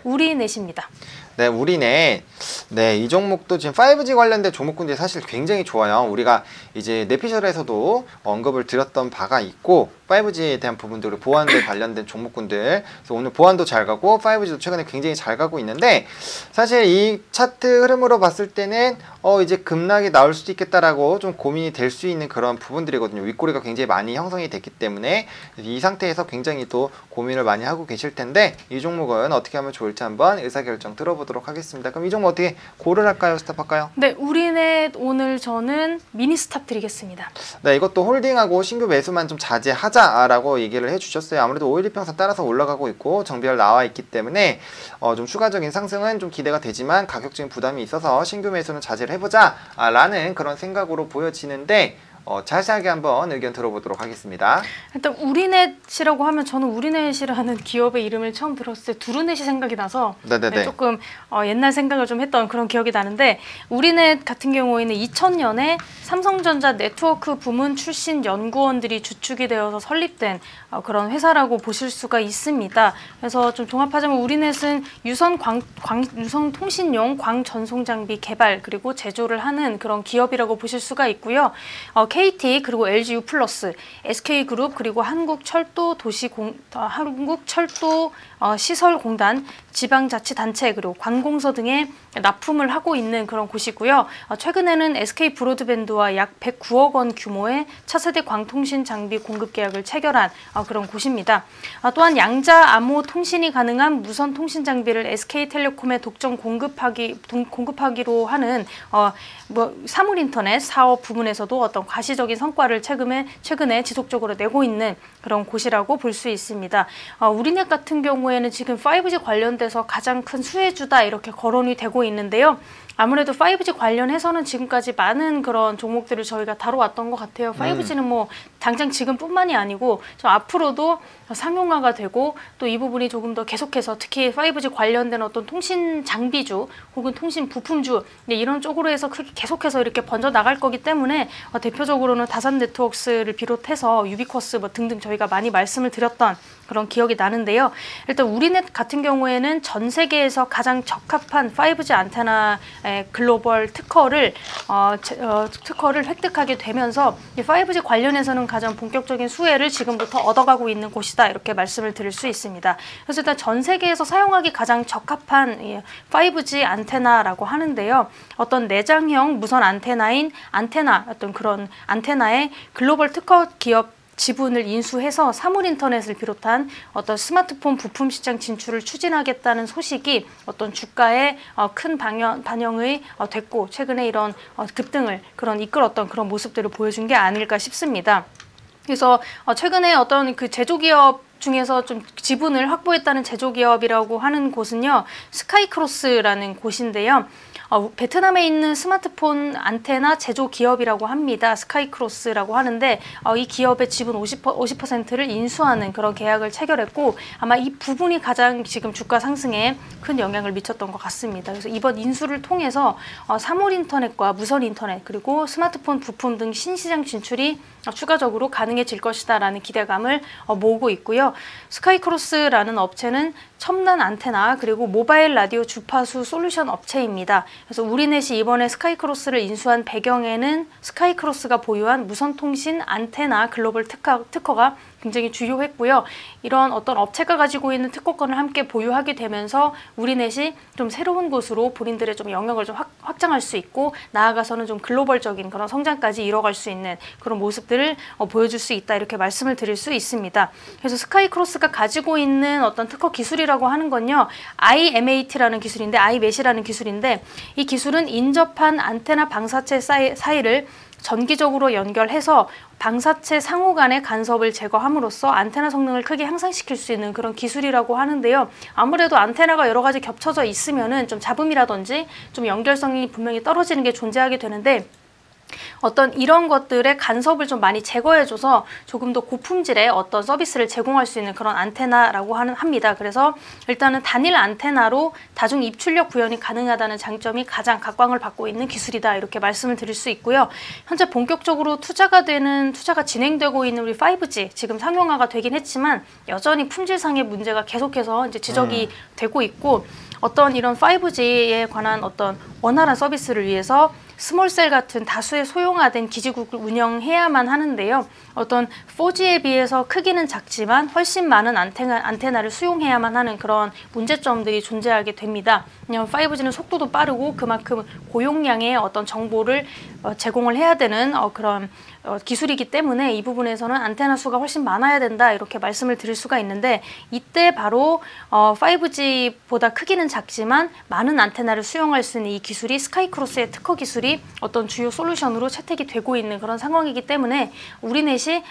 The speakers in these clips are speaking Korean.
우리넷입니다. 네, 우리넷. 네, 이 종목도 지금 5G 관련된 종목군들이 사실 굉장히 좋아요. 우리가 이제 내피셜에서도 언급을 드렸던 바가 있고 5G에 대한 부분들, 보안에 관련된 종목군들. 그래서 오늘 보안도 잘 가고 5G도 최근에 굉장히 잘 가고 있는데 사실 이 차트 흐름으로 봤을 때는 이제 급락이 나올 수도 있겠다라고 좀 고민이 될 수 있는 그런 부분들이거든요. 윗꼬리가 굉장히 많이 형성이 됐기 때문에 이 상태에서 굉장히 또 고민을 많이 하고 계실 텐데 이 종목은 어떻게 하면 좋을지 한번 의사결정 들어보도록 하겠습니다. 그럼 이 종목 어떻게 고를 할까요? 스탑할까요? 네, 우리넷 오늘 저는 미니 스탑 드리겠습니다. 네, 이것도 홀딩하고 신규 매수만 좀 자제하자라고 얘기를 해주셨어요. 아무래도 5일이평선 따라서 올라가고 있고 정비열 나와 있기 때문에 좀 추가적인 상승은 좀 기대가 되지만 가격적인 부담이 있어서 신규 매수는 자제를 해보자 라는 그런 생각으로 보여지는데 자세하게 한번 의견 들어보도록 하겠습니다. 일단 우리넷이라고 하면 저는 우리넷이라는 기업의 이름을 처음 들었을 때 두루넷이 생각이 나서 네네네. 조금 옛날 생각을 좀 했던 그런 기억이 나는데 우리넷 같은 경우에는 2000년에 삼성전자 네트워크 부문 출신 연구원들이 주축이 되어서 설립된 그런 회사라고 보실 수가 있습니다. 그래서 좀 종합하자면 우리넷은 유선 통신용 광전송 장비 개발 그리고 제조를 하는 그런 기업이라고 보실 수가 있고요. KT 그리고 LGU 플러스, SK그룹 그리고 한국철도 시설공단, 지방자치단체 그리고 관공서 등에 납품을 하고 있는 그런 곳이고요. 최근에는 SK 브로드밴드와 약 109억 원 규모의 차세대 광통신 장비 공급 계약을 체결한 그런 곳입니다. 또한 양자 암호 통신이 가능한 무선 통신 장비를 SK텔레콤에 독점 공급하기로 하는 사물인터넷 사업 부분에서도 어떤 과시적인 성과를 최근에 지속적으로 내고 있는 그런 곳이라고 볼 수 있습니다. 우리넷 같은 경우에는 지금 5G 관련돼서 가장 큰 수혜주다 이렇게 거론이 되고 있는데요. 아무래도 5G 관련해서는 지금까지 많은 그런 종목들을 저희가 다뤄왔던 것 같아요. 5G는 뭐 당장 지금뿐만이 아니고 좀 앞으로도 상용화가 되고 또 이 부분이 조금 더 계속해서 특히 5G 관련된 어떤 통신 장비주 혹은 통신 부품주 이런 쪽으로 해서 계속해서 이렇게 번져 나갈 거기 때문에 대표적으로는 다산 네트워크스를 비롯해서 유비쿼스 뭐 등등 저희가 많이 말씀을 드렸던 그런 기억이 나는데요. 일단 우리넷 같은 경우에는 전 세계에서 가장 적합한 5G 안테나의 글로벌 특허를 획득하게 되면서 5G 관련해서는 가장 본격적인 수혜를 지금부터 얻어가고 있는 곳이다 이렇게 말씀을 드릴 수 있습니다. 그래서 일단 전 세계에서 사용하기 가장 적합한 5G 안테나라고 하는데요. 어떤 내장형 무선 안테나인 어떤 그런 안테나의 글로벌 특허 기업 지분을 인수해서 사물인터넷을 비롯한 어떤 스마트폰 부품 시장 진출을 추진하겠다는 소식이 어떤 주가에 큰 반영이 됐고 최근에 이런 급등을 이끌었던 그런 모습들을 보여준 게 아닐까 싶습니다. 그래서 최근에 어떤 그 제조기업 중에서 좀 지분을 확보했다는 제조기업이라고 하는 곳은요. 스카이크로스라는 곳인데요. 베트남에 있는 스마트폰 안테나 제조 기업이라고 합니다. 스카이크로스라고 하는데 이 기업의 지분 50%를 인수하는 그런 계약을 체결했고 아마 이 부분이 가장 지금 주가 상승에 큰 영향을 미쳤던 것 같습니다. 그래서 이번 인수를 통해서 사물인터넷과 무선인터넷 그리고 스마트폰 부품 등 신시장 진출이 추가적으로 가능해질 것이다라는 기대감을 모으고 있고요. 스카이크로스라는 업체는 첨단 안테나 그리고 모바일 라디오 주파수 솔루션 업체입니다. 그래서 우리넷이 이번에 스카이크로스를 인수한 배경에는 스카이크로스가 보유한 무선통신 안테나 글로벌 특허가 굉장히 주요했고요. 이런 어떤 업체가 가지고 있는 특허권을 함께 보유하게 되면서 우리넷이 좀 새로운 곳으로 본인들의 좀 영역을 좀 확장할 수 있고 나아가서는 좀 글로벌적인 그런 성장까지 이뤄갈 수 있는 그런 모습들을 보여줄 수 있다 이렇게 말씀을 드릴 수 있습니다. 그래서 스카이크로스가 가지고 있는 어떤 특허 기술이라고 하는 건요. IMAT라는 기술인데 IMAT이라는 기술인데 이 기술은 인접한 안테나 방사체 사이를 전기적으로 연결해서 방사체 상호 간의 간섭을 제거함으로써 안테나 성능을 크게 향상시킬 수 있는 그런 기술이라고 하는데요. 아무래도 안테나가 여러 가지 겹쳐져 있으면은 좀 잡음이라든지 좀 연결성이 분명히 떨어지는 게 존재하게 되는데 어떤 이런 것들의 간섭을 좀 많이 제거해줘서 조금 더 고품질의 어떤 서비스를 제공할 수 있는 그런 안테나라고 합니다. 그래서 일단은 단일 안테나로 다중 입출력 구현이 가능하다는 장점이 가장 각광을 받고 있는 기술이다, 이렇게 말씀을 드릴 수 있고요. 현재 본격적으로 투자가 진행되고 있는 우리 5G, 지금 상용화가 되긴 했지만 여전히 품질상의 문제가 계속해서 이제 지적이 되고 있고, 어떤 이런 5G에 관한 어떤 원활한 서비스를 위해서 스몰셀 같은 다수의 소형화된 기지국을 운영해야만 하는데요. 어떤 4G에 비해서 크기는 작지만 훨씬 많은 안테나를 수용해야만 하는 그런 문제점들이 존재하게 됩니다. 왜냐하면 5G는 속도도 빠르고 그만큼 고용량의 어떤 정보를 제공을 해야 되는 그런 기술이기 때문에 이 부분에서는 안테나 수가 훨씬 많아야 된다, 이렇게 말씀을 드릴 수가 있는데, 이때 바로 5G보다 크기는 작지만 많은 안테나를 수용할 수 있는 이 기술이 스카이크로스의 특허 기술이 어떤 주요 솔루션으로 채택이 되고 있는 그런 상황이기 때문에 우리넷이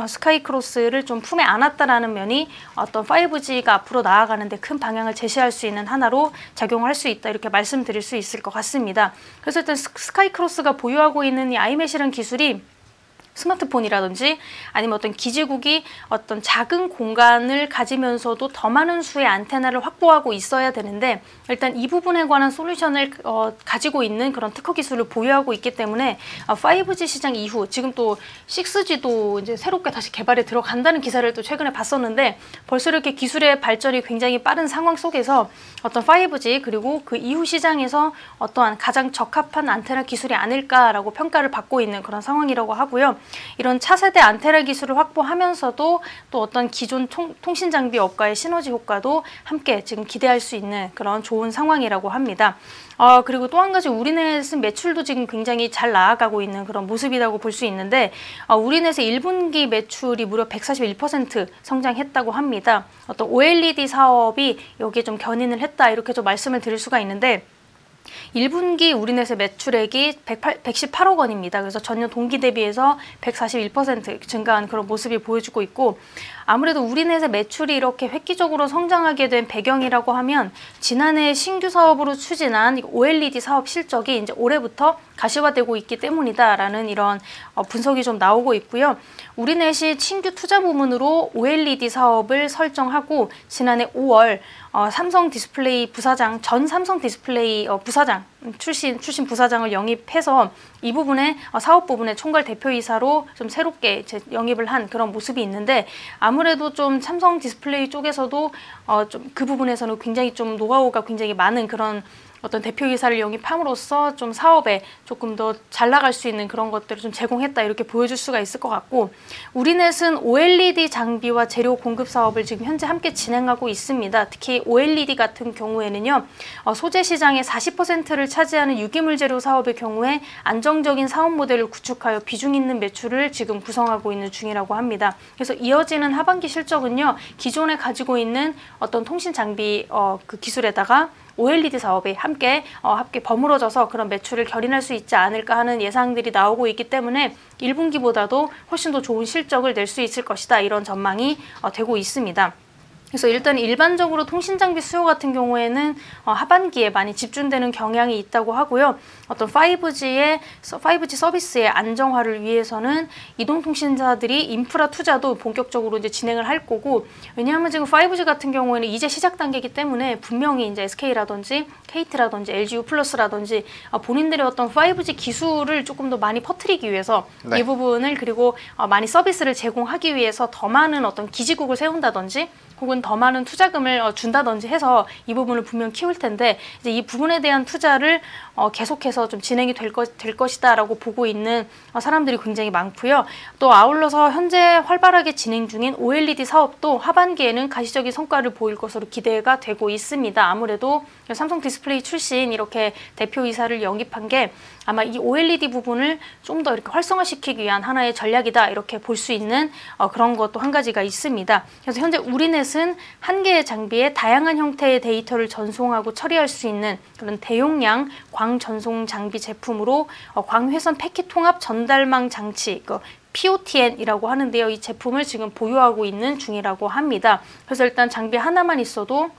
스카이크로스를 좀 품에 안았다라는 면이 어떤 5G가 앞으로 나아가는데 큰 방향을 제시할 수 있는 하나로 작용할 수 있다, 이렇게 말씀드릴 수 있을 것 같습니다. 그래서 일단 스카이크로스가 보유하고 있는 이 아이메시라는 기술이 스마트폰이라든지 아니면 어떤 기지국이 어떤 작은 공간을 가지면서도 더 많은 수의 안테나를 확보하고 있어야 되는데, 일단 이 부분에 관한 솔루션을 가지고 있는 그런 특허 기술을 보유하고 있기 때문에 5G 시장 이후 지금 또 6G도 이제 새롭게 다시 개발에 들어간다는 기사를 또 최근에 봤었는데, 벌써 이렇게 기술의 발전이 굉장히 빠른 상황 속에서 어떤 5G 그리고 그 이후 시장에서 어떠한 가장 적합한 안테나 기술이 아닐까라고 평가를 받고 있는 그런 상황이라고 하고요. 이런 차세대 안테나 기술을 확보하면서도 또 어떤 기존 통신 장비 업과의 시너지 효과도 함께 지금 기대할 수 있는 그런 좋은 상황이라고 합니다. 그리고 또 한 가지, 우리넷은 매출도 지금 굉장히 잘 나아가고 있는 그런 모습이라고 볼 수 있는데, 우리넷의 1분기 매출이 무려 141% 성장했다고 합니다. 어떤 OLED 사업이 여기에 좀 견인을 했다, 이렇게 좀 말씀을 드릴 수가 있는데, 1분기 우리넷의 매출액이 118억 원입니다. 그래서 전년 동기 대비해서 141% 증가한 그런 모습이 보여주고 있고, 아무래도 우리넷의 매출이 이렇게 획기적으로 성장하게 된 배경이라고 하면 지난해 신규 사업으로 추진한 OLED 사업 실적이 이제 올해부터 가시화되고 있기 때문이다라는 이런 분석이 좀 나오고 있고요. 우리넷이 신규 투자 부문으로 OLED 사업을 설정하고 지난해 5월 삼성 디스플레이 부사장, 전 삼성 디스플레이 부사장 출신 부사장을 영입해서 이 부분에 사업 부분의 총괄 대표이사로 좀 새롭게 영입을 한 그런 모습이 있는데, 아무래도 좀 삼성 디스플레이 쪽에서도 좀 그 부분에서는 굉장히 좀 노하우가 굉장히 많은 그런 어떤 대표이사를 영입함으로써 좀 사업에 조금 더 잘 나갈 수 있는 그런 것들을 좀 제공했다, 이렇게 보여줄 수가 있을 것 같고, 우리넷은 OLED 장비와 재료 공급 사업을 지금 현재 함께 진행하고 있습니다. 특히 OLED 같은 경우에는요, 소재 시장의 40%를 차지하는 유기물 재료 사업의 경우에 안정적인 사업 모델을 구축하여 비중 있는 매출을 지금 구성하고 있는 중이라고 합니다. 그래서 이어지는 하반기 실적은요, 기존에 가지고 있는 어떤 통신 장비 그 기술에다가 OLED 사업이 함께 버무러져서 그런 매출을 견인할 수 있지 않을까 하는 예상들이 나오고 있기 때문에 1분기보다도 훨씬 더 좋은 실적을 낼 수 있을 것이다, 이런 전망이 되고 있습니다. 그래서 일단 일반적으로 통신장비 수요 같은 경우에는 하반기에 많이 집중되는 경향이 있다고 하고요. 어떤 5G 서비스의 안정화를 위해서는 이동통신사들이 인프라 투자도 본격적으로 이제 진행을 할 거고, 왜냐하면 지금 5G 같은 경우에는 이제 시작 단계이기 때문에 분명히 이제 SK라든지 KT라든지 LG U+라든지 본인들의 어떤 5G 기술을 조금 더 많이 퍼뜨리기 위해서 네. 이 부분을, 그리고 많이 서비스를 제공하기 위해서 더 많은 어떤 기지국을 세운다든지 혹은 더 많은 투자금을 준다든지 해서 이 부분을 분명 키울 텐데, 이제 이 부분에 대한 투자를 계속해서 좀 진행이 될 것이다라고 보고 있는 사람들이 굉장히 많고요. 또 아울러서 현재 활발하게 진행 중인 OLED 사업도 하반기에는 가시적인 성과를 보일 것으로 기대가 되고 있습니다. 아무래도 삼성 디스플레이 출신 이렇게 대표이사를 영입한 게 아마 이 OLED 부분을 좀 더 이렇게 활성화시키기 위한 하나의 전략이다, 이렇게 볼 수 있는 그런 것도 한 가지가 있습니다. 그래서 현재 우리넷은 한 개의 장비에 다양한 형태의 데이터를 전송하고 처리할 수 있는 그런 대용량 광전송 장비 제품으로 광회선 패킷 통합 전달망 장치, POTN이라고 하는데요. 이 제품을 지금 보유하고 있는 중이라고 합니다. 그래서 일단 장비 하나만 있어도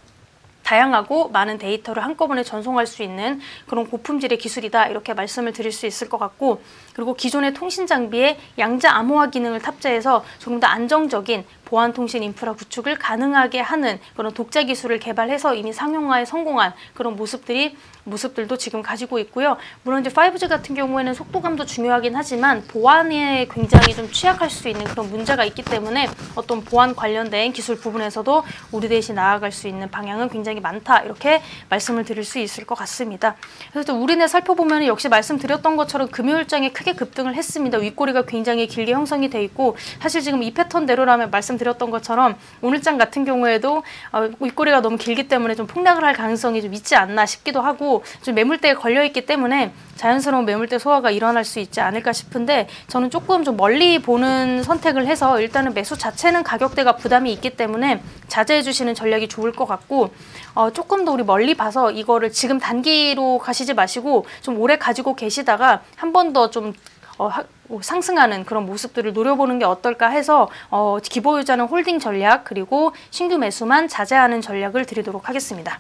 다양하고 많은 데이터를 한꺼번에 전송할 수 있는 그런 고품질의 기술이다 이렇게 말씀을 드릴 수 있을 것 같고, 그리고 기존의 통신 장비에 양자 암호화 기능을 탑재해서 조금 더 안정적인 보안 통신 인프라 구축을 가능하게 하는 그런 독자 기술을 개발해서 이미 상용화에 성공한 그런 모습들도 지금 가지고 있고요. 물론 이제 5G 같은 경우에는 속도감도 중요하긴 하지만 보안에 굉장히 좀 취약할 수 있는 그런 문제가 있기 때문에 어떤 보안 관련된 기술 부분에서도 우리 대신 나아갈 수 있는 방향은 굉장히 많다 이렇게 말씀을 드릴 수 있을 것 같습니다. 그래서 우리네 살펴보면 역시 말씀드렸던 것처럼 금요일장에 크게 급등을 했습니다. 윗꼬리가 굉장히 길게 형성이 돼 있고, 사실 지금 이 패턴대로라면 말씀드렸던 것처럼 오늘장 같은 경우에도 윗꼬리가 너무 길기 때문에 좀 폭락을 할 가능성이 좀 있지 않나 싶기도 하고, 좀 매물대에 걸려 있기 때문에 자연스러운 매물대 소화가 일어날 수 있지 않을까 싶은데, 저는 조금 좀 멀리 보는 선택을 해서 일단은 매수 자체는 가격대가 부담이 있기 때문에 자제해 주시는 전략이 좋을 것 같고, 조금 더 우리 멀리 봐서 이거를 지금 단기로 가시지 마시고 좀 오래 가지고 계시다가 한 번 더 좀 상승하는 그런 모습들을 노려보는 게 어떨까 해서 기보유자는 홀딩 전략 그리고 신규 매수만 자제하는 전략을 드리도록 하겠습니다.